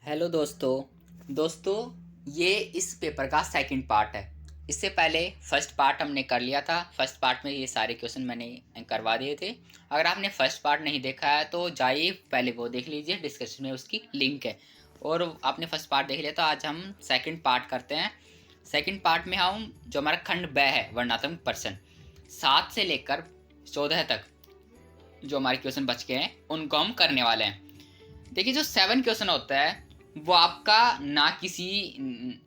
Hello दोस्तों ये इस पेपर का सेकंड पार्ट है। इससे पहले फर्स्ट पार्ट हमने कर लिया था। फर्स्ट पार्ट में ये सारे क्वेश्चन मैंने करवा दिए थे। अगर आपने फर्स्ट पार्ट नहीं देखा है तो जाइए पहले वो देख लीजिए, डिस्क्रिप्शन में उसकी लिंक है। और आपने फर्स्ट पार्ट देख लिया तो आज हम सेकंड पार्ट करते हैं। सेकंड पार्ट में हम जो हमारा खंड ब है वर्णात्मक प्रश्न 7 से लेकर 14 तक जो हमारे क्वेश्चन बच गए हैं उनको हम करने वाले हैं। देखिए जो 7 क्वेश्चन होता है वो आपका ना किसी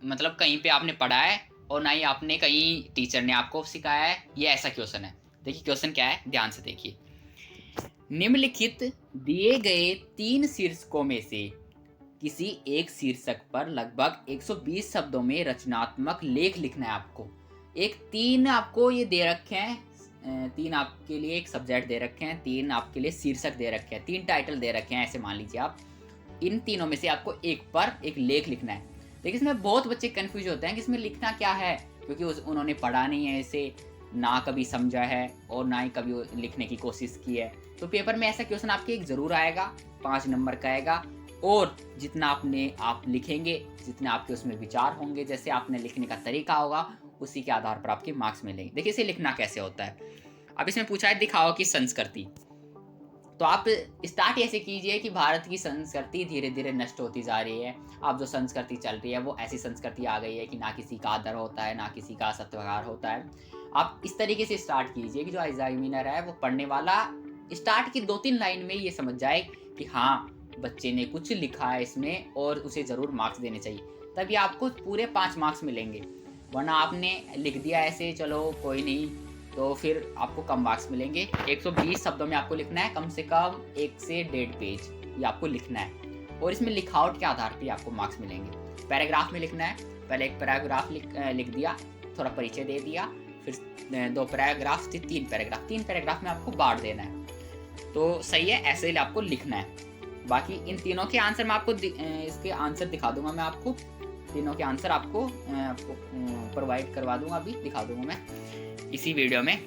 मतलब कहीं पे आपने पढ़ा है और ना ही आपने कहीं टीचर ने आपको सिखाया है। ये ऐसा क्वेश्चन है। देखिए क्वेश्चन क्या है, ध्यान से देखिए। निम्नलिखित दिए गए 3 शीर्षकों में से किसी एक शीर्षक पर लगभग 120 शब्दों में रचनात्मक लेख लिखना है आपको। एक 3 आपको ये दे रखे हैं, 3 आपके लिए एक सब्जेक्ट दे रखे हैं, 3 आपके लिए शीर्षक दे रखे हैं, 3 टाइटल दे रखे हैं, ऐसे मान लीजिए आप। इन तीनों में से आपको एक पर एक लेख लिखना है। देखिए इसमें बहुत बच्चे कंफ्यूज होते हैं कि इसमें लिखना क्या है, क्योंकि उन्होंने पढ़ा नहीं है इसे, ना कभी समझा है और ना ही कभी लिखने की कोशिश की है। तो पेपर में ऐसा क्वेश्चन आपके एक ज़रूर आएगा, 5 नंबर का आएगा। और जितना आप लिखेंगे, जितने आपके उसमें विचार होंगे, जैसे आपने लिखने का तरीका होगा, उसी के आधार पर आपके मार्क्स मिलेंगे। देखिए इसे लिखना कैसे होता है। अब इसमें पूछा है दिखाओ की संस्कृति। तो आप स्टार्ट ऐसे कीजिए कि भारत की संस्कृति धीरे धीरे नष्ट होती जा रही है। अब जो संस्कृति चल रही है वो ऐसी संस्कृति आ गई है कि ना किसी का आदर होता है, ना किसी का सत्कार होता है। आप इस तरीके से स्टार्ट कीजिए कि जो एग्जामिनर है वो पढ़ने वाला स्टार्ट की 2-3 लाइन में ये समझ जाए कि हाँ बच्चे ने कुछ लिखा है इसमें और उसे ज़रूर मार्क्स देने चाहिए। तभी आपको पूरे 5 मार्क्स मिलेंगे। वरना आपने लिख दिया ऐसे चलो कोई नहीं, तो फिर आपको कम मार्क्स मिलेंगे। 120 शब्दों में आपको लिखना है, कम से कम 1 से 1.5 पेज ये आपको लिखना है। और इसमें लिखावट के आधार पे आपको मार्क्स मिलेंगे। पैराग्राफ में लिखना है, पहले एक पैराग्राफ लिख दिया, थोड़ा परिचय दे दिया, फिर 2 पैराग्राफ से 3 पैराग्राफ, 3 पैराग्राफ में आपको बांट देना है। तो सही है, ऐसे ही आपको लिखना है। बाकी इन तीनों के आंसर मैं आपको इसके आंसर दिखा दूंगा। मैं आपको तीनों के आंसर आपको प्रोवाइड करवा दूंगा, अभी दिखा दूंगा मैं इसी वीडियो में।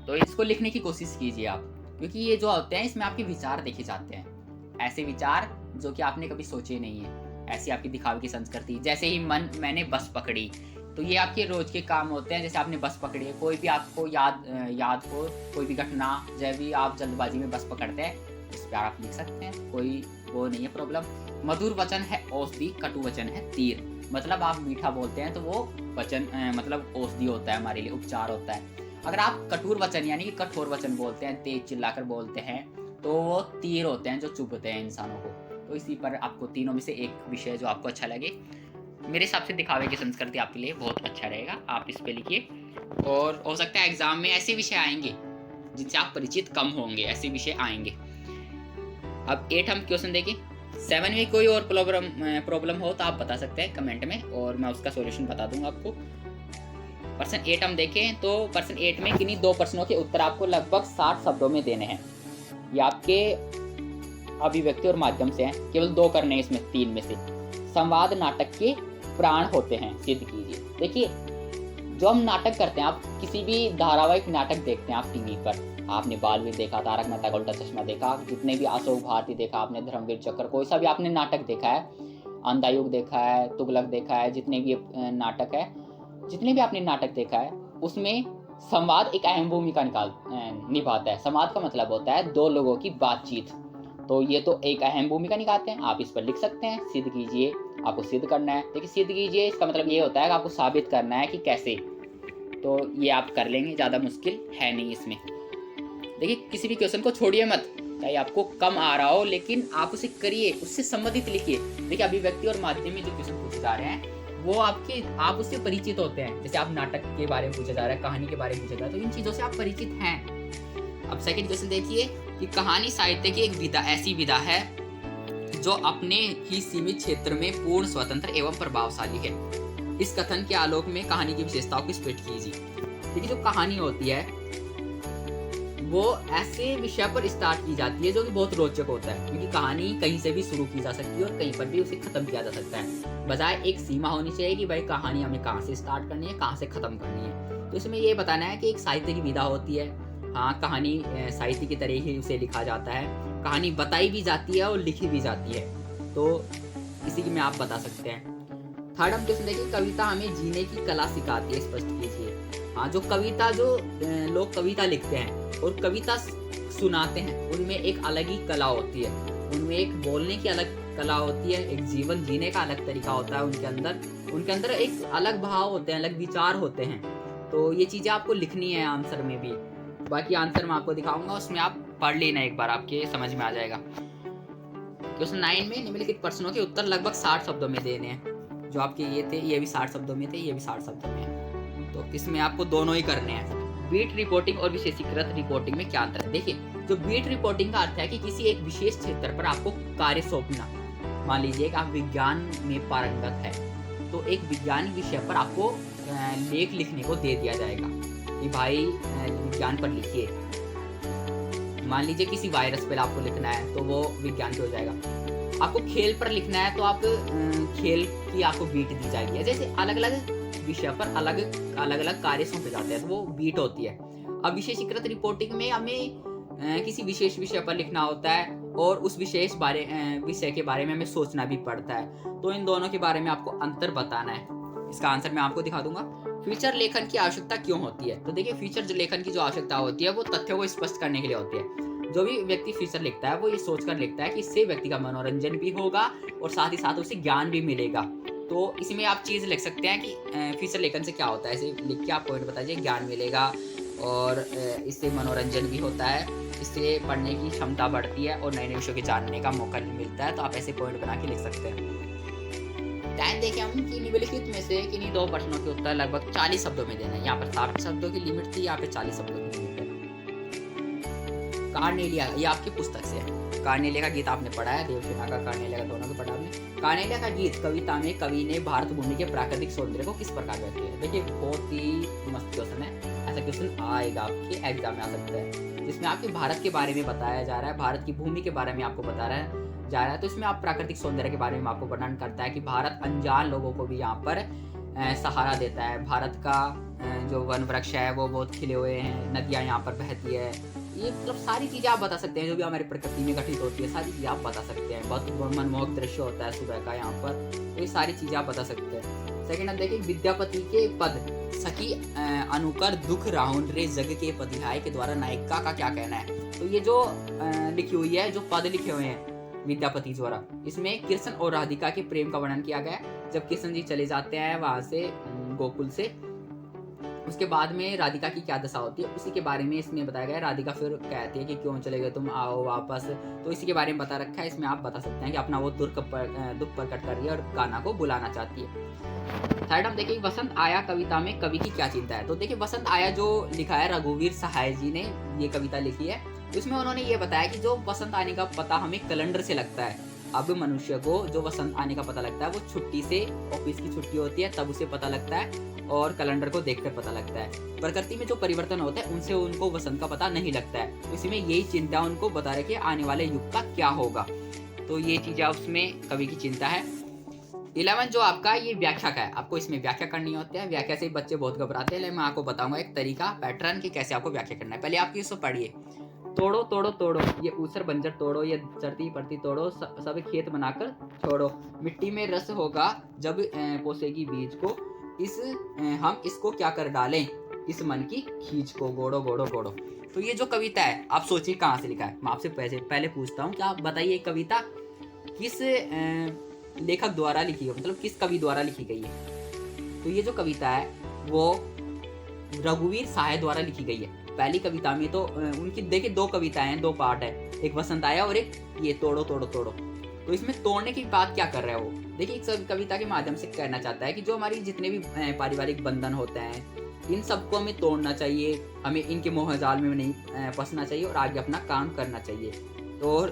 तो इसको लिखने की कोशिश कीजिए आप, क्योंकि ये जो होते हैं इसमें आपके विचार देखे जाते हैं, ऐसे विचार जो कि आपने कभी सोचे नहीं है। ऐसी आपकी दिखावे की संस्कृति, जैसे ही मैंने बस पकड़ी, तो ये आपके रोज के काम होते हैं। जैसे आपने बस पकड़ी है, कोई भी आपको याद हो कोई भी घटना, जब भी आप जल्दबाजी में बस पकड़ते हैं इस पर आप लिख सकते हैं, कोई वो नहीं है प्रॉब्लम। मधुर वचन है औषधि, कटु वचन है तीर। मतलब आप मीठा बोलते हैं तो वो वचन मतलब औषधि होता है, हमारे लिए उपचार होता है। अगर आप कठोर वचन यानी कि कठोर वचन बोलते हैं, तेज चिल्लाकर बोलते हैं, तो वो तीर होते हैं जो चुभते हैं इंसानों को। तो इसी पर आपको तीनों में से एक विषय जो आपको अच्छा लगे, मेरे हिसाब से दिखावे की संस्कृति आपके लिए बहुत अच्छा रहेगा, आप इस पे लिखिए। और हो सकता है एग्जाम में ऐसे विषय आएंगे जिनसे आप परिचित कम होंगे, ऐसे विषय आएंगे। अब 8 हम क्वेश्चन देखें। 7 में कोई और प्रॉब्लम हो तो आप बता सकते हैं कमेंट में, और मैं उसका सॉल्यूशन बता दूंगा आपको। प्रश्न 8 हम देखें तो प्रश्न 8 में किन्हीं 2 प्रश्नों के उत्तर आपको लगभग 60 शब्दों में देने हैं। ये आपके अभिव्यक्ति और माध्यम से हैं, केवल 2 करने हैं इसमें 3 में से। संवाद नाटक के प्राण होते हैं, सिद्ध कीजिए। देखिए जो हम नाटक करते हैं, आप किसी भी धारावाहिक नाटक देखते हैं आप टीवी पर, आपने बालवीर देखा, तारक मेहता का उल्टा चश्मा देखा, जितने भी अशोक भारती देखा आपने, धर्मवीर चक्र, कोई सा भी आपने नाटक देखा है, अंधायुग देखा है, तुगलक देखा है, जितने भी नाटक है, जितने भी आपने नाटक देखा है, उसमें संवाद एक अहम भूमिका निभाता है। संवाद का मतलब होता है 2 लोगों की बातचीत। तो ये तो एक अहम भूमिका निभाते हैं। आप इस पर लिख सकते हैं, सिद्ध कीजिए। आपको सिद्ध करना है। देखिए सिद्ध कीजिए इसका मतलब ये होता है कि आपको साबित करना है कि कैसे। तो ये आप कर लेंगे, ज़्यादा मुश्किल है नहीं इसमें। देखिए किसी भी क्वेश्चन को छोड़िए मत, चाहे आपको कम आ रहा हो, लेकिन आप उसे करिए, उससे संबंधित लिखिए। देखिए अभिव्यक्ति और माध्यम में जो क्वेश्चन पूछे जा रहे हैं वो आप उससे परिचित होते हैं। जैसे आप नाटक के बारे में पूछा जा रहा है, कहानी के बारे में पूछा जा रहा है, तो इन चीज़ों से आप परिचित हैं। अब सेकंड क्वेश्चन देखिए कि कहानी साहित्य की एक विधा, ऐसी विधा है जो अपने ही सीमित क्षेत्र में पूर्ण स्वतंत्र एवं प्रभावशाली है। इस कथन के आलोक में कहानी की विशेषताओं को स्पष्ट कीजिए। देखिए जो कहानी होती है वो ऐसे विषय पर स्टार्ट की जाती है जो कि बहुत रोचक होता है, क्योंकि कहानी कहीं से भी शुरू की जा सकती है और कहीं पर भी उसे खत्म किया जा सकता है। बजाय एक सीमा होनी चाहिए कि भाई कहानी हमें कहाँ से स्टार्ट करनी है, कहाँ से खत्म करनी है। तो इसमें ये बताना है कि एक साहित्य की विधा होती है। हाँ, कहानी साहित्य की तरह ही उसे लिखा जाता है, कहानी बताई भी जाती है और लिखी भी जाती है। तो इसी की में आप बता सकते हैं। थर्ड हम क्वेश्चन देखिए, कविता हमें जीने की कला सिखाती है, स्पष्ट कीजिए। हाँ, जो लोग कविता लिखते हैं और कविता सुनाते हैं, उनमें एक अलग ही कला होती है। उनमें एक बोलने की अलग कला होती है, एक जीवन जीने का अलग तरीका होता है उनके अंदर एक अलग भाव होते हैं, अलग विचार होते हैं। तो ये चीज़ें आपको लिखनी है आंसर में भी। बाकी आंसर मैं आपको दिखाऊंगा, उसमें आप पढ़ लेना, एक बार आपके समझ में आ जाएगा। क्वेश्चन 9 में निम्नलिखित प्रश्नों के उत्तर लगभग 60 शब्दों में देने हैं। जो आपके ये थे, ये भी 60 शब्दों में थे, ये भी 60 शब्दों में है। तो इसमें आपको दोनों ही करने हैं। बीट रिपोर्टिंग और विशेषीकृत रिपोर्टिंग में क्या अंतर है? देखिए, जो बीट रिपोर्टिंग का अर्थ है कि किसी एक विशेष क्षेत्र पर आपको कार्य सौंपना। मान लीजिए कि आप विज्ञान में पारंगत है, तो एक विज्ञान विषय पर आपको लेख लिखने को दे दिया जाएगा कि भाई विज्ञान पर लिखिए। मान लीजिए किसी वायरस पर आपको लिखना है, तो वो विज्ञान पे हो जाएगा। आपको खेल पर लिखना है, तो आप खेल की आपको बीट दी जाएगी। जैसे अलग अलग विषय पर अलग अलग कार्य सौंपे जाते हैं, तो वो बीट होती है। अब विशेषीकृत रिपोर्टिंग में हमें किसी विशेष विषय पर लिखना होता है और उस विशेष विषय के बारे में हमें सोचना भी पड़ता है। तो इन दोनों के बारे में आपको अंतर बताना है। इसका आंसर मैं आपको दिखा दूंगा। फीचर लेखन की आवश्यकता क्यों होती है? तो देखिए, फीचर लेखन की जो आवश्यकता होती है वो तथ्यों को स्पष्ट करने के लिए होती है। जो भी व्यक्ति फीचर लिखता है वो ये सोचकर लिखता है कि इससे व्यक्ति का मनोरंजन भी होगा और साथ ही साथ उसे ज्ञान भी मिलेगा। तो इसमें आप चीज़ लिख सकते हैं कि फीचर लेखन से क्या होता है, ऐसे लिख के आप पॉइंट बताइए। ज्ञान मिलेगा और इससे मनोरंजन भी होता है, इससे पढ़ने की क्षमता बढ़ती है और नए नए विषयों के जानने का मौका मिलता है। तो आप ऐसे पॉइंट बना के लिख सकते हैं। टाइम देखें हम कि निम्नलिखित में से किन्हीं दो प्रश्नों के उत्तर लगभग 40 शब्दों में देना है। यहाँ पर 60 शब्दों की लिमिट थी, यहाँ पे 40 शब्दों की लिमिट है। कार्नेलिया, ये आपकी पुस्तक से है। कार्नेलिया का गीत आपने पढ़ा है, देवसेना का, कार्नेलिया का, दोनों को पढ़ा आपने। कार्नेलिया का गीत कविता में कवि ने भारत भूमि के प्राकृतिक सौंदर्य को किस प्रकार व्यक्त किया? देखिए, बहुत ही मस्त क्वेश्चन है। ऐसा क्वेश्चन आएगा आपके एग्जाम में आ सकता है, जिसमें आपके भारत के बारे में बताया जा रहा है, भारत की भूमि के बारे में आपको बता रहा है जा रहा है। तो इसमें आप प्राकृतिक सौंदर्य के बारे में आपको वर्णन करता है कि भारत अनजान लोगों को भी यहाँ पर सहारा देता है। भारत का जो वन वृक्ष है वो बहुत खिले हुए हैं, नदियाँ यहाँ पर बहती है। ये मतलब सारी चीज़ें आप बता सकते हैं, जो भी हमारी प्रकृति में घटित होती है, सारी चीज़ें आप बता सकते हैं। बहुत मनमोहक दृश्य होता है सुबह का यहाँ पर, तो ये सारी चीज़ें आप बता सकते हैं। सेकेंड हम देखिए, विद्यापति के पद सखी अनुकर दुख राहुल रे जग के पतिहाय के द्वारा नायिका का क्या कहना है? तो ये जो लिखी हुई है, जो पद लिखे हुए हैं विद्यापति द्वारा, इसमें कृष्ण और राधिका के प्रेम का वर्णन किया गया है। जब कृष्ण जी चले जाते हैं वहां से गोकुल से, उसके बाद में राधिका की क्या दशा होती है, उसी के बारे में इसमें बताया गया है। राधिका फिर कहती है कि क्यों चले गए तुम, आओ वापस। तो इसी के बारे में बता रखा है। इसमें आप बता सकते हैं कि अपना वो दुख प्रकट कर रही है और कान्हा को बुलाना चाहती है। थर्ड हम देखिए, वसंत आया कविता में कवि की क्या चिंता है? तो देखिए, वसंत आया जो लिखा है रघुवीर सहाय जी ने ये कविता लिखी है। इसमें उन्होंने ये बताया कि जो वसंत आने का पता हमें कैलेंडर से लगता है। अब मनुष्य को जो वसंत आने का पता लगता है वो छुट्टी से, ऑफिस की छुट्टी होती है तब उसे पता लगता है और कैलेंडर को देखकर पता लगता है। प्रकृति में जो परिवर्तन होता है उनसे उनको वसंत का पता नहीं लगता है। तो इसमें यही चिंता उनको बता रहे कि आने वाले युग का क्या होगा। तो ये चीज़ें उसमें कवि की चिंता है। 11 जो आपका ये व्याख्या का है, आपको इसमें व्याख्या करनी होती है। व्याख्या से बच्चे बहुत घबराते हैं, लेकिन मैं आपको बताऊंगा एक तरीका, पैटर्न कि कैसे आपको व्याख्या करना है। पहले आप इसको पढ़िए। तोड़ो तोड़ो तोड़ो, ये ऊसर बंजर तोड़ो, ये चरती पड़ती तोड़ो, सब खेत बनाकर छोड़ो। मिट्टी में रस होगा जब पोसेगी बीज को, हम इसको क्या कर डालें, इस मन की खींच को, गोड़ो गोड़ो गोड़ो। तो ये जो कविता है आप सोचिए कहाँ से लिखा है। मैं आपसे पहले पूछता हूँ कि आप बताइए कविता किस लेखक द्वारा लिखी है, मतलब किस कवि द्वारा लिखी गई है? तो ये जो कविता है वो रघुवीर सहाय द्वारा लिखी गई है। पहली कविता में तो उनकी देखिए दो कविताएं हैं, दो पार्ट है, एक वसंत आया और एक ये तोड़ो तोड़ो तोड़ो। तो इसमें तोड़ने की बात क्या कर रहा है वो? देखिए, एक कविता के माध्यम से कहना चाहता है कि जो हमारी जितने भी पारिवारिक बंधन होते हैं इन सबको हमें तोड़ना चाहिए, हमें इनके मोहजाल में नहीं फंसना चाहिए और आगे अपना काम करना चाहिए। तो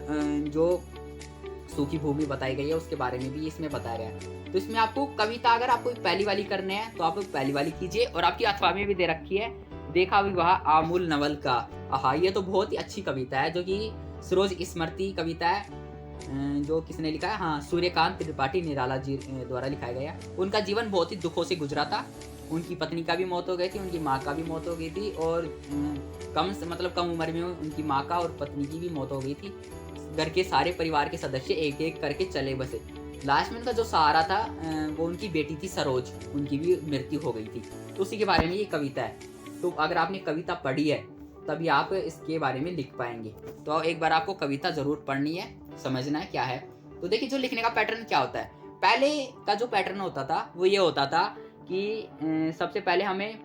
जो सूखी भूमि बताई गई है उसके बारे में भी इसमें बताया गया है। तो इसमें आपको कविता अगर आपको पहली वाली करने हैं तो आप पहली वाली कीजिए, और आपकी अथवा में भी दे रखी है देखा विवाह आमूल नवल का। हाँ, ये तो बहुत ही अच्छी कविता है, जो कि सरोज स्मृति कविता है। जो किसने लिखा है? हाँ, सूर्यकांत त्रिपाठी निराला जी द्वारा लिखाया गया। उनका जीवन बहुत ही दुखों से गुजरा था। उनकी पत्नी का भी मौत हो गई थी, उनकी माँ का भी मौत हो गई थी, और कम उम्र में उनकी माँ का और पत्नी की भी मौत हो गई थी। घर के सारे परिवार के सदस्य एक एक करके चले बसे। लास्ट में उनका जो सहारा था वो उनकी बेटी थी सरोज, उनकी भी मृत्यु हो गई थी। तो उसी के बारे में ये कविता है। तो अगर आपने कविता पढ़ी है तभी आप इसके बारे में लिख पाएंगे। तो एक बार आपको कविता ज़रूर पढ़नी है, समझना है क्या है। तो देखिए जो लिखने का पैटर्न क्या होता है, पहले का जो पैटर्न होता था वो ये होता था कि सबसे पहले हमें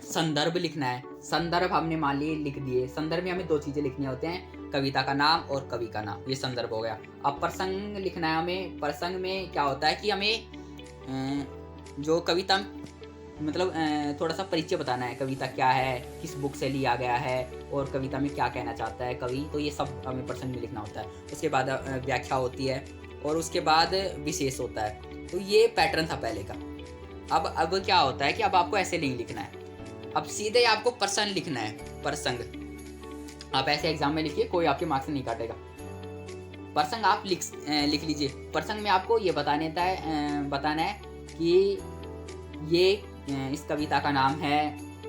संदर्भ लिखना है। संदर्भ हमने मान लिए लिख दिए। संदर्भ में हमें 2 चीज़ें लिखनी होते हैं, कविता का नाम और कवि का नाम, ये संदर्भ हो गया। अब प्रसंग लिखना है हमें। प्रसंग में क्या होता है कि हमें जो कविता मतलब थोड़ा सा परिचय बताना है, कविता क्या है, किस बुक से लिया गया है और कविता में क्या कहना चाहता है कवि, तो ये सब हमें प्रसंग में लिखना होता है। उसके बाद व्याख्या होती है और उसके बाद विशेष होता है। तो ये पैटर्न था पहले का। अब क्या होता है कि अब आपको ऐसे नहीं लिखना है, अब सीधे आपको प्रसंग लिखना है। प्रसंग आप ऐसे एग्जाम में लिखिए, कोई आपके मार्क्स नहीं काटेगा। प्रसंग आप लिख लीजिए। प्रसंग में आपको ये बताना है कि ये इस कविता का नाम है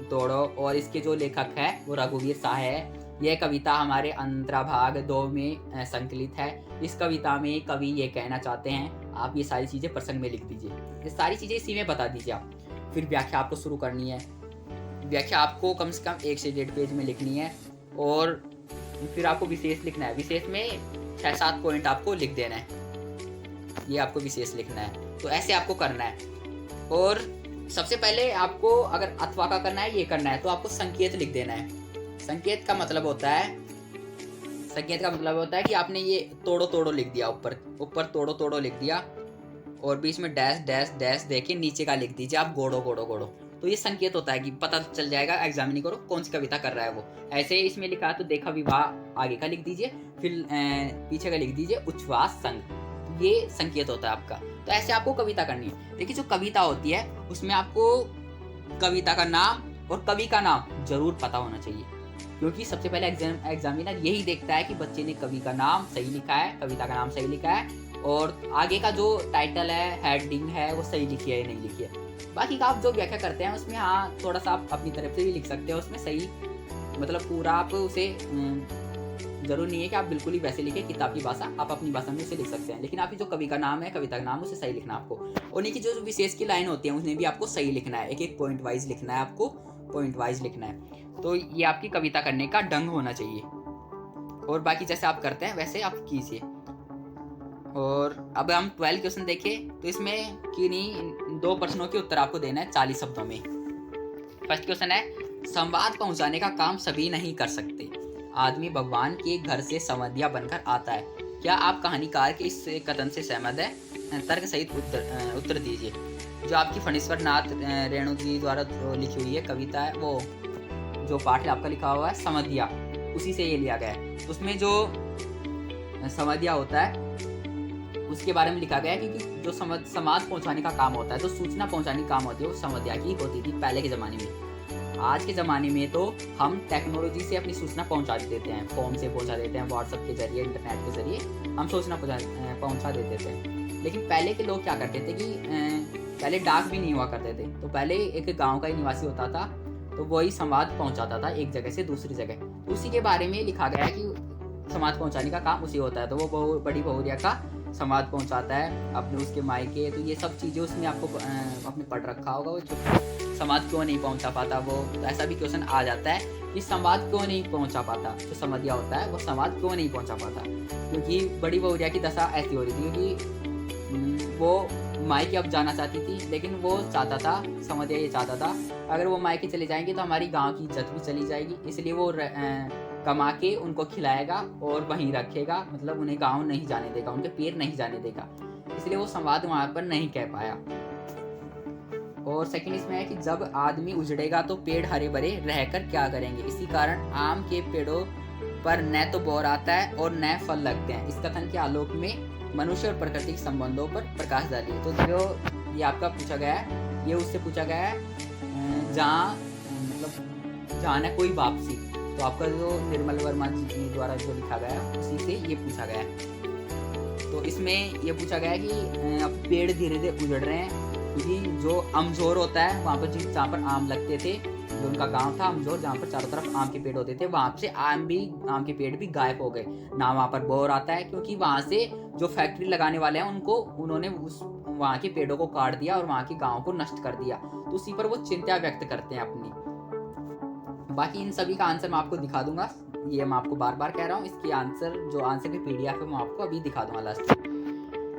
तोड़ो और इसके जो लेखक है वो रघुवीर शाह है। यह कविता हमारे अंतराभाग 2 में संकलित है। इस कविता में कवि ये कहना चाहते हैं। आप ये सारी चीज़ें प्रसंग में लिख दीजिए, ये सारी चीज़ें इसी में बता दीजिए आप। फिर व्याख्या आपको शुरू करनी है। व्याख्या आपको कम से कम 1 से 1.5 पेज में लिखनी है और फिर आपको विशेष लिखना है। विशेष में 6-7 पॉइंट आपको लिख देना है, ये आपको विशेष लिखना है। तो ऐसे आपको करना है। और सबसे पहले आपको अगर अथवा का करना है, ये करना है, तो आपको संकेत लिख देना है। संकेत का मतलब होता है कि आपने ये तोड़ो तोड़ो लिख दिया, ऊपर तोड़ो तोड़ो लिख दिया और बीच में डैश डैश डैश देके नीचे का लिख दीजिए आप गोड़ो गोड़ो गोड़ो। तो ये संकेत होता है कि पता चल जाएगा एग्जामिनी को कौन सी कविता कर रहा है वो। ऐसे इसमें लिखा है तो देखा विवाह आगे का लिख दीजिए, फिर पीछे का लिख दीजिए उच्छ्वास संग। ये संकेत होता है आपका। तो ऐसे आपको कविता करनी है। देखिए जो कविता होती है उसमें आपको कविता का नाम और कवि का नाम जरूर पता होना चाहिए, क्योंकि सबसे पहले एग्जामिनर यही देखता है कि बच्चे ने कवि का नाम सही लिखा है, कविता का नाम सही लिखा है और आगे का जो टाइटल है, हेडिंग है, वो सही लिखी है या नहीं लिखी है। बाकी का आप जो व्याख्या करते हैं उसमें हाँ थोड़ा सा आप अपनी तरफ से भी लिख सकते हो, उसमें सही मतलब पूरा आप उसे जरूरी नहीं है कि आप बिल्कुल ही वैसे लिखें किताब की भाषा, आप अपनी भाषा में उसे लिख सकते हैं। लेकिन आप जो कवि का नाम है, कविता का नाम, उसे सही लिखना आपको। और उन्हीं की जो विशेष की लाइन होती है उन्हें भी आपको सही लिखना है, एक एक पॉइंट वाइज लिखना है, आपको पॉइंट वाइज लिखना है। तो ये आपकी कविता करने का ढंग होना चाहिए। और बाकी जैसे आप करते हैं वैसे आप कीजिए। और अब हम 12 क्वेश्चन देखें तो इसमें किन्हीं 2 प्रश्नों के उत्तर आपको देना है 40 शब्दों में। फर्स्ट क्वेश्चन है, संवाद पहुंचाने का काम सभी नहीं कर सकते। आदमी भगवान के घर से संवादिया बनकर आता है। क्या आप कहानीकार के इस कथन से सहमत है? तर्क सहित उत्तर दीजिए। जो आपकी फणीश्वर नाथ रेणु जी द्वारा लिखी हुई है कविता है, वो जो पाठ आपका लिखा हुआ है संवादिया, उसी से ये लिया गया है। उसमें जो संवादिया होता है उसके बारे में लिखा गया है कि जो समाज पहुंचाने का काम होता है, जो सूचना पहुंचाने का काम होती है, वो संवादिया की होती थी पहले के ज़माने में। आज के ज़माने में तो हम टेक्नोलॉजी से अपनी सूचना पहुंचा देते हैं, फ़ोन से पहुंचा देते हैं, व्हाट्सएप के जरिए, इंटरनेट के जरिए हम सूचना पहुंचा देते थे। लेकिन पहले के लोग क्या करते थे कि पहले डाक भी नहीं हुआ करते थे। तो पहले एक गांव का ही निवासी होता था तो वही संवाद पहुंचाता था एक जगह से दूसरी जगह। तो उसी के बारे में लिखा गया है कि समाज पहुँचाने का काम उसी होता है। तो वो बड़ी बहुरिया का संवाद पहुँचाता है अपने उसके मायके। तो ये सब चीज़ें उसमें आपको आपने पढ़ रखा होगा। वो संवाद क्यों नहीं पहुंचा पाता वो, तो ऐसा भी क्वेश्चन आ जाता है कि संवाद क्यों नहीं पहुंचा पाता। जो संवादिया होता है वो संवाद क्यों नहीं पहुंचा पाता, क्योंकि बड़ी बहुरिया की दशा ऐसी हो रही थी क्योंकि वो मायके अब जाना चाहती थी, लेकिन वो चाहता था, संवादिया ये चाहता था अगर वो मायके चले जाएंगे तो हमारी गाँव की इज्जत भी चली जाएगी, इसलिए वो कमा के उनको खिलाएगा और वहीं रखेगा, मतलब उन्हें गाँव नहीं जाने देगा, उनके पैर नहीं जाने देगा, इसलिए वो संवाद वहाँ पर नहीं कह पाया। और सेकंड इसमें है कि जब आदमी उजड़ेगा तो पेड़ हरे भरे रहकर क्या करेंगे। इसी कारण आम के पेड़ों पर न तो बौर आता है और न फल लगते हैं। इस कथन के आलोक में मनुष्य और प्रकृति के संबंधों पर प्रकाश डालिए। तो जो ये आपका पूछा गया है, ये उससे पूछा गया है जहाँ मतलब जहाँ न कोई वापसी। तो आपका जो निर्मल वर्मा जी द्वारा जो लिखा गया है उसी से ये पूछा गया है। तो इसमें ये पूछा गया है कि अब पेड़ धीरे धीरे उजड़ रहे हैं, क्योंकि जो अमझोर होता है वहाँ पर जहाँ पर आम लगते थे जो उनका गांव था अमजोर, जहाँ पर चारों तरफ आम के पेड़ होते थे, वहाँ से आम के पेड़ भी गायब हो गए। ना वहाँ पर बोर आता है, क्योंकि वहाँ से जो फैक्ट्री लगाने वाले हैं उन्होंने वहाँ के पेड़ों को काट दिया और वहाँ के गाँव को नष्ट कर दिया। तो उसी पर वो चिंता व्यक्त करते हैं अपनी। बाकी इन सभी का आंसर मैं आपको दिखा दूंगा, ये मैं आपको बार बार कह रहा हूँ। इसकी आंसर की पीडीएफ है, मैं आपको अभी दिखा दूंगा लास्ट में।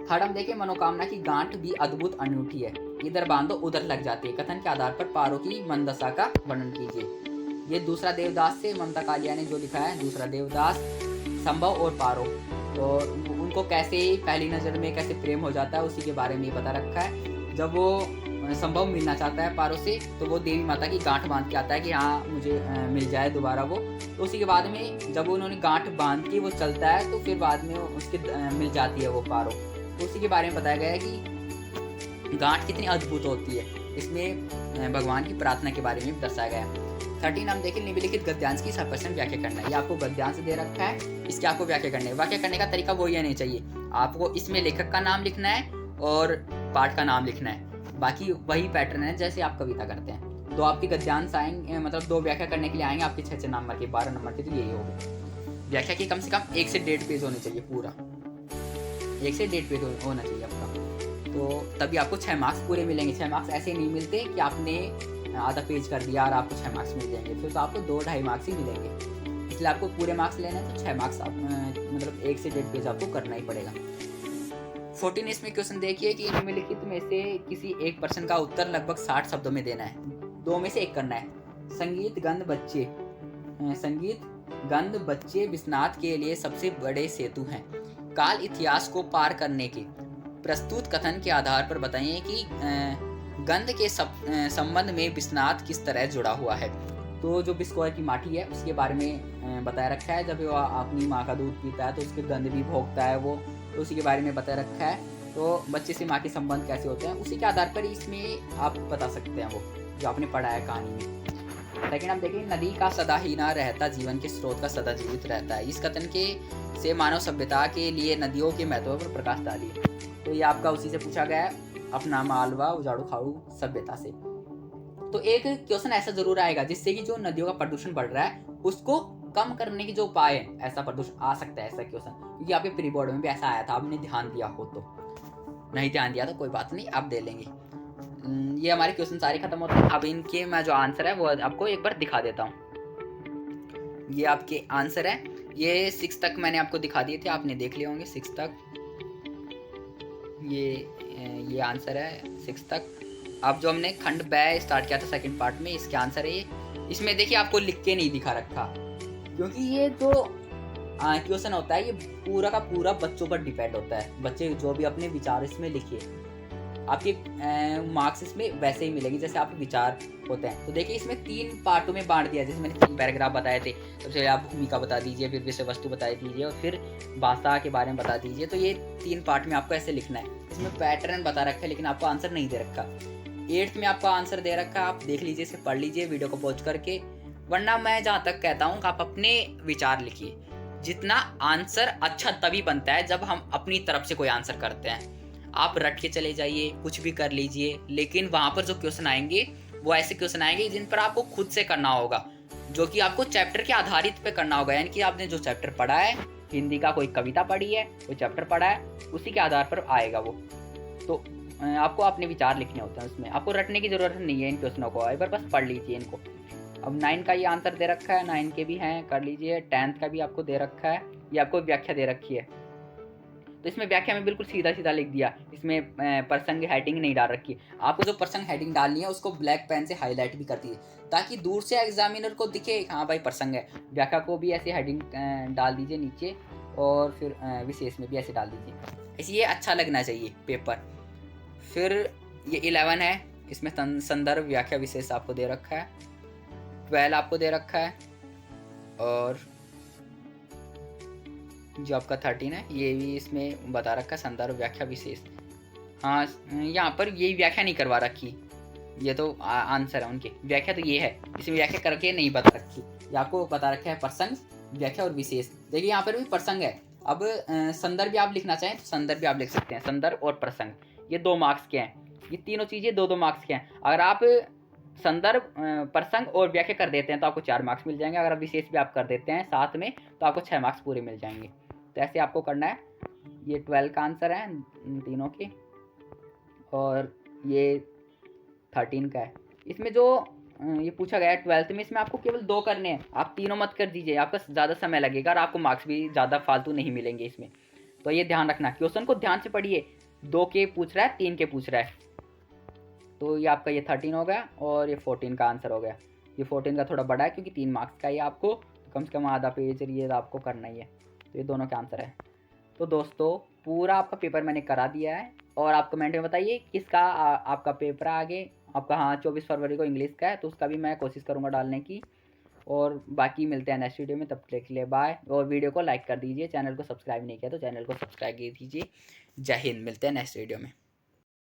थर्ड हम देखें, मनोकामना की गांठ भी अद्भुत अनूठी है, इधर बांधो उधर लग जाती है, कथन के आधार पर पारो की मनदशा का वर्णन कीजिए। ये दूसरा देवदास से ममता कालिया ने जो लिखा है, दूसरा देवदास, संभव और पारो। तो उनको कैसे पहली नज़र में कैसे प्रेम हो जाता है उसी के बारे में बता रखा है। जब वो संभव मिलना चाहता है पारो से, तो वो देवी माता की गांठ बांध के आता है कि हाँ मुझे मिल जाए दोबारा वो। तो उसी के बाद में जब उन्होंने गांठ बांध के वो चलता है, तो फिर बाद में उसके मिल जाती है वो पारो। तो उसी के बारे में बताया गया है कि गांठ कितनी अद्भुत होती है। इसमें भगवान की प्रार्थना के बारे में दर्शाया गया है। 13 हम देखें, निम्नलिखित गद्यांश की सप्रश्न व्याख्या करना है। ये आपको गद्यांश दे रखा है, इसकी आपको व्याख्या करनी है। व्याख्या करने का तरीका वो ये नहीं चाहिए, आपको इसमें लेखक का नाम लिखना है और पाठ का नाम लिखना है, बाकी वही पैटर्न है जैसे आप कविता करते हैं। दो आपके गद्यांश आएंगे, मतलब दो व्याख्या करने के लिए आएंगे आपके 6 नंबर के, 12 नंबर के, तो यही होगा। व्याख्या की कम से कम 1 से 1.5 पेज होने चाहिए, पूरा 1 से 1.5 पेज होना चाहिए आपका, तो तभी आपको 6 मार्क्स पूरे मिलेंगे। 6 मार्क्स ऐसे नहीं मिलते कि आपने आधा पेज कर दिया और आपको 6 मार्क्स मिल जाएंगे, फिर तो आपको 2-2.5 मार्क्स ही मिलेंगे। इसलिए आपको पूरे मार्क्स लेने हैं, तो 6 मार्क्स आप मतलब 1 से 1.5 पेज आपको करना ही पड़ेगा। 14 इसमें क्वेश्चन देखिए कि निम्नलिखित में से किसी एक प्रश्न का उत्तर लगभग 60 शब्दों में देना है, 2 में से 1 करना है। संगीत गंध बच्चे विश्वनाथ के लिए सबसे बड़े सेतु हैं। काल इतिहास को पार करने के प्रस्तुत कथन के आधार पर बताइए कि गंध के संबंध में विश्वनाथ किस तरह जुड़ा हुआ है। तो जो बिस्कोर की माटी है उसके बारे में बताया रखा है। जब वो अपनी माँ का दूध पीता है तो उसके गंध भी भोगता है वो, तो उसी के बारे में बताया रखा है। तो बच्चे से माँ के संबंध कैसे होते हैं उसी के आधार पर इसमें आप बता सकते हैं, वो जो आपने पढ़ा है कहानी में। लेकिन आप देखिए, नदी का सदा ही ना रहता, जीवन के स्रोत का सदा जीवित रहता है। इस कथन के से मानव सभ्यता के लिए नदियों के महत्व पर प्रकाश डालिए। तो ये आपका उसी से पूछा गया है, अपना मालवा उजाड़ू खाड़ू सभ्यता से। तो एक क्वेश्चन ऐसा जरूर आएगा जिससे कि जो नदियों का प्रदूषण बढ़ रहा है उसको कम करने की जो उपाय है, ऐसा प्रदूषण आ सकता है ऐसा क्वेश्चन, क्योंकि आपके प्री बोर्ड में भी ऐसा आया था, आपने ध्यान दिया हो तो। नहीं ध्यान दिया तो कोई बात नहीं, आप दे लेंगे। ये हमारे क्वेश्चन सारे खत्म होते हैं। अब इनके मैं जो आंसर है वो आपको एक बार दिखा देता हूँ। ये आपके आंसर है, ये 6 तक मैंने आपको दिखा दिए थे, आपने देख लिए होंगे 6 तक। ये आंसर है 6 तक। अब जो हमने खंड ब स्टार्ट किया था सेकंड पार्ट में, इसके आंसर है ये। इसमें देखिए आपको लिख के नहीं दिखा रखा, क्योंकि ये जो क्वेश्चन होता है ये पूरा का पूरा बच्चों पर डिपेंड होता है। बच्चे जो भी अपने विचार इसमें लिखिए, आपके मार्क्स इसमें वैसे ही मिलेंगे जैसे आपके विचार होते हैं। तो देखिए इसमें 3 पार्टों में बांट दिया, जैसे मैंने 3 पैराग्राफ बताए थे। सबसे पहले आप भूमिका बता दीजिए, फिर विषय वस्तु बता दीजिए और फिर भाषा के बारे में बता दीजिए। तो ये 3 पार्ट में आपको ऐसे लिखना है। इसमें पैटर्न बता रखा है लेकिन आपको आंसर नहीं दे रखा। 8th में आपको आंसर दे रखा है, आप देख लीजिए, इसे पढ़ लीजिए वीडियो को पॉज करके। वरना मैं जहाँ तक कहता हूँ कि आप अपने विचार लिखिए। जितना आंसर अच्छा तभी बनता है जब हम अपनी तरफ से कोई आंसर करते हैं। आप रट के चले जाइए, कुछ भी कर लीजिए, लेकिन वहाँ पर जो क्वेश्चन आएंगे वो ऐसे क्वेश्चन आएंगे जिन पर आपको खुद से करना होगा, जो कि आपको चैप्टर के आधारित पे करना होगा। यानी कि आपने जो चैप्टर पढ़ा है, हिंदी का कोई कविता पढ़ी है, कोई चैप्टर पढ़ा है, उसी के आधार पर आएगा वो। तो आपको अपने विचार लिखने होते हैं, उसमें आपको रटने की जरूरत नहीं है। इन क्वेश्चनों को एक बार बस पढ़ लीजिए इनको। अब 9 का ये आंसर दे रखा है, 9 के भी हैं, कर लीजिए। 10th का भी आपको दे रखा है, ये आपको व्याख्या दे रखी है। तो इसमें व्याख्या में बिल्कुल सीधा सीधा लिख दिया, इसमें प्रसंग हेडिंग नहीं डाल रखी। आपको जो प्रसंग हेडिंग डालनी है उसको ब्लैक पेन से हाईलाइट भी कर दीजिए, ताकि दूर से एग्जामिनर को दिखे हाँ भाई प्रसंग है। व्याख्या को भी ऐसे हेडिंग डाल दीजिए नीचे, और फिर विशेष में भी ऐसे डाल दीजिए, इसलिए अच्छा लगना चाहिए पेपर। फिर ये 11 है, इसमें संदर्भ व्याख्या विशेष आपको दे रखा है। 12 आपको दे रखा है, और जो आपका 13 है ये भी इसमें बता रखा है, संदर्भ व्याख्या विशेष। हाँ, यहाँ पर ये व्याख्या नहीं करवा रखी, ये तो आंसर है उनके। व्याख्या तो ये है, इसमें व्याख्या करके नहीं बता रखी। ये आपको बता रखा है प्रसंग, व्याख्या और विशेष। देखिए यहाँ पर भी प्रसंग है। अब संदर्भ भी आप लिखना चाहें तो संदर्भ भी आप लिख सकते हैं। संदर्भ और प्रसंग ये 2 मार्क्स के हैं, ये तीनों चीज़ें 2-2 मार्क्स के हैं। अगर आप संदर्भ प्रसंग और व्याख्या कर देते हैं तो आपको 4 मार्क्स मिल जाएंगे। अगर आप विशेष भी आप कर देते हैं साथ में तो आपको 6 मार्क्स पूरे मिल जाएंगे। तो ऐसे आपको करना है। ये 12 का आंसर है तीनों के, और ये 13 का है। इसमें जो ये पूछा गया है 12th में, इसमें आपको केवल 2 करने हैं, आप तीनों मत कर दीजिए, आपका ज़्यादा समय लगेगा और आपको मार्क्स भी ज़्यादा फालतू नहीं मिलेंगे इसमें। तो ये ध्यान रखना, क्वेश्चन को ध्यान से पढ़िए। 2 के पूछ रहा है, 3 के पूछ रहा है। तो ये आपका ये 13 हो गया और ये 14 का आंसर हो गया। ये 14 का थोड़ा बड़ा है क्योंकि 3 मार्क्स का ही आपको कम से कम आधा पेज ये आपको करना ही है। तो ये दोनों के आंसर है। तो दोस्तों पूरा आपका पेपर मैंने करा दिया है, और आप कमेंट में बताइए किसका आपका पेपर आगे आपका। हाँ 24 फरवरी को इंग्लिश का है, तो उसका भी मैं कोशिश करूँगा डालने की। और बाकी मिलते हैं नेक्स्ट वीडियो में, तब तक के लिए बाय। और वीडियो को लाइक कर दीजिए, चैनल को सब्सक्राइब नहीं किया तो चैनल को सब्सक्राइब कर दीजिए। जय हिंद, मिलते हैं नेक्स्ट वीडियो में।